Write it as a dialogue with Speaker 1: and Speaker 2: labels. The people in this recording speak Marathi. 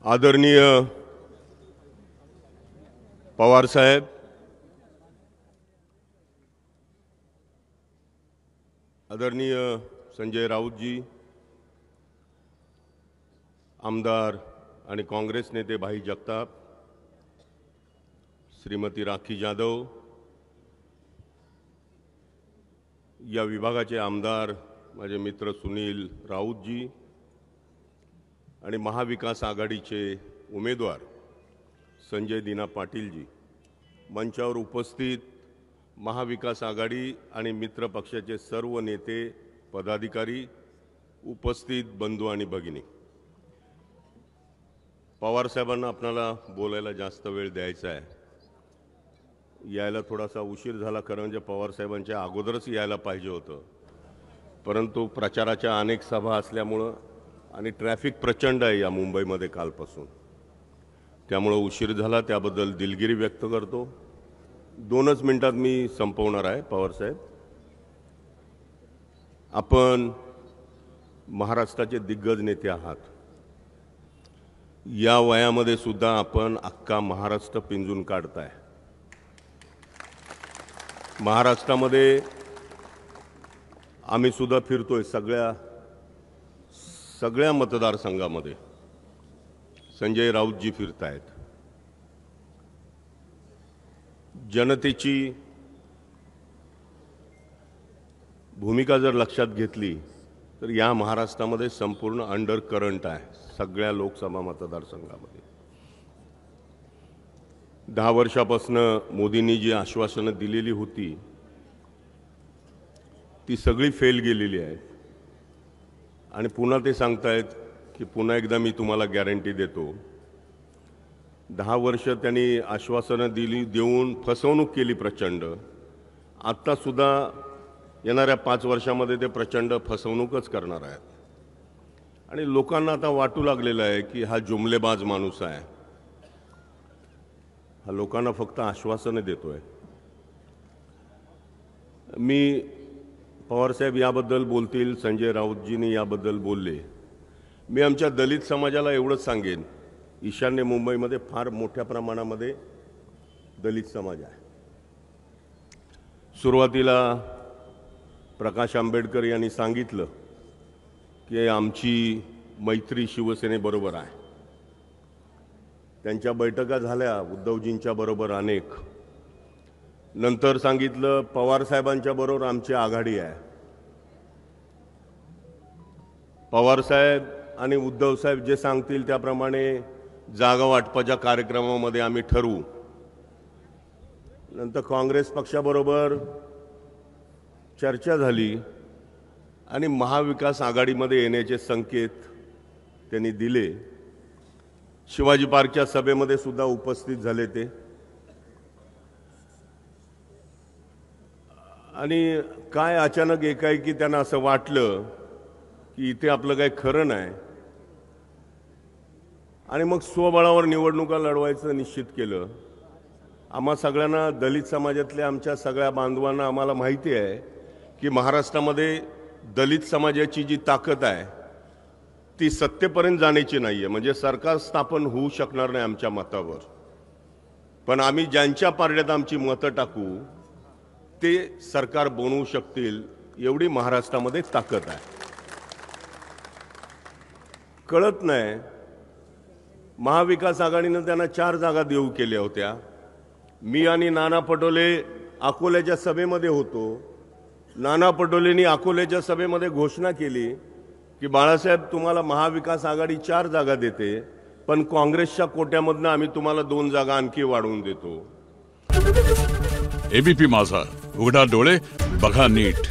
Speaker 1: आदरणीय पवार साहेब, आदरणीय संजय राऊत जी, आमदार आणि काँग्रेस नेते भाई जगताप, श्रीमती राखी जाधव, या विभागाचे आमदार माझे मित्र सुनील राऊत जी आणि महाविकास आघाडीचे उमेदवार संजय दीना पाटील जी, मंचावर उपस्थित महाविकास आघाडी आणि मित्र पक्षाचे सर्व नेते, पदाधिकारी, उपस्थित बंधू आणि भगिनी, पवार साहेबांना आपल्याला बोलायला जास्त वेळ द्यायचा आहे. यायला थोडासा उशीर झाला, खरं म्हणजे पवार साहेबांच्या अगोदरच यायला पाहिजे होतं, परंतु प्रचाराच्या अनेक सभा असल्यामुळं आणि ट्रॅफिक प्रचंड आहे या मुंबईमध्ये कालपासून, त्यामुळे उशीर झाला. त्याबद्दल दिलगिरी व्यक्त करतो. 2च मिनिटात मी संपवणार आहे. पवार साहेब, आपण महाराष्ट्राचे दिग्गज नेते आहात. या वयामध्ये सुद्धा आपण अख्खा महाराष्ट्र पिंजून काढताय. महाराष्ट्रामध्ये आम्ही सुद्धा फिरतोय. सगळ्या मतदारसंघामध्ये संजय राऊतजी फिरतायत. जनतेची भूमिका जर लक्षात घेतली तर या महाराष्ट्रामध्ये संपूर्ण अंडर करंट आहे सगळ्या लोकसभा मतदारसंघामध्ये. 10 वर्षापासून मोदींनी जी आश्वासनं दिलेली होती ती सगळी फेल गेलेली आहेत आणि पुन्हा ते सांगतायत की पुन्हा एकदा मी तुम्हाला गॅरंटी देतो. 10 वर्ष त्यांनी आश्वासनं देऊन फसवणूक केली प्रचंड. आत्तासुद्धा येणाऱ्या 5 वर्षामध्ये ते प्रचंड फसवणूकच करणार आहेत आणि लोकांना आता वाटू लागलेलं आहे की हा जुमलेबाज माणूस आहे, हा लोकांना फक्त आश्वासनं देतोय. मी पवारसाहेब याबद्दल बोलतील, संजय राऊतजींनी याबद्दल बोलले. मी आमच्या दलित समाजाला एवढंच सांगेन, ईशान्य मुंबईमध्ये फार मोठ्या प्रमाणामध्ये दलित समाज आहे. सुरुवातीला प्रकाश आंबेडकर यांनी सांगितलं की आमची मैत्री शिवसेनेबरोबर आहे. त्यांच्या बैठका झाल्या उद्धवजींच्या बरोबर अनेक. नंतर सांगितलं पवार साहेबांच्या बरोबर आमची आघाडी आहे. पवार साहेब आणि उद्धव साहेब जे सांगतील त्याप्रमाणे जागा वाटपाच्या कार्यक्रमामध्ये आम्ही ठरवू. नंतर काँग्रेस पक्षाबरोबर चर्चा झाली आणि महाविकास आघाडीमध्ये येण्याचे संकेत त्यांनी दिले. शिवाजी पार्कच्या सभेमध्ये सुद्धा उपस्थित झाले ते. आणि काय अचानक एकाएकी त्यांना असं वाटलं की इथे आपलं काही खरं नाही आणि मग स्वबळावर निवडणुका लढवायचं निश्चित केलं. आम्हा सगळ्यांना, दलित समाजातल्या आमच्या सगळ्या बांधवांना आम्हाला माहिती आहे की महाराष्ट्रामध्ये दलित समाजाची जी ताकद आहे ती सत्तेपर्यंत जाण्याची नाही आहे, म्हणजे सरकार स्थापन होऊ शकणार नाही आमच्या मतावर. पण आम्ही ज्यांच्या पारड्यात आमची मतं टाकू ते सरकार बनवू शकतील एवढी महाराष्ट्रामध्ये ताकद आहे. कळत नाही, महाविकास आघाडीनं त्यांना 4 जागा देऊ केल्या होत्या. मी आणि नाना पटोले अकोल्याच्या सभेमध्ये होतो. नाना पटोलेंनी अकोल्याच्या सभेमध्ये घोषणा केली की बाळासाहेब तुम्हाला महाविकास आघाडी 4 जागा देते, पण काँग्रेसच्या कोट्यामधनं आम्ही तुम्हाला 2 जागा आणखी वाढवून देतो.
Speaker 2: एबीपी माझा, उघडा डोळे बघा नीट.